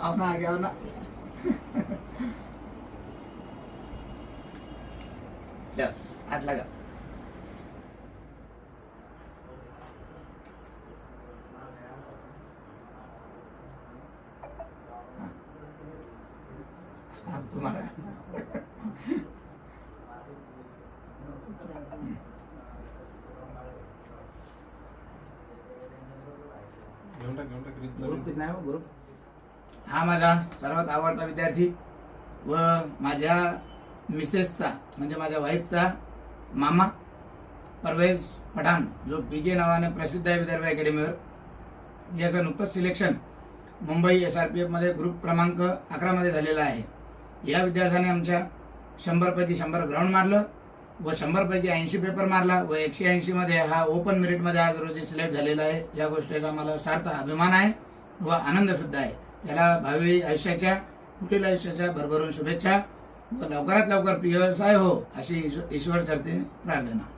आवना आ गया आवना ले हाथ लगा अब तुम्हारा ग्रुप कितना आहे ग्रुप हा माझा सर्वात आवडता विद्यार्थी व माझ्या मिसेसचा म्हणजे माझ्या वाईफचा मामा परवेज पठाण जो पीके नावाने प्रसिद्ध आहे विदर्भ अकॅडमीवर याचं नुकतंच सिलेक्शन मुंबई SRPF मध्ये ग्रुप क्रमांक 11 मध्ये झालेला आहे। या विद्यार्थ्याने आमच्या 100 पैकी 100 ग्राउंड मारलं व 100 पैकी 80 पेपर मारला व 180 मध्ये हा ओपन मेरिट मध्ये आज रोजी सिलेक्ट झालेला आहे। या गोष्टीचा मला सार्थ अभिमान आहे व आनंद सुद्धा आहे। याला भावी आयुष्याच्या पुढील आयुष्याच्या भरभरून शुभेच्छा व लवकरात लवकर PSI हो अशी ईश्वर चरती प्रार्थना।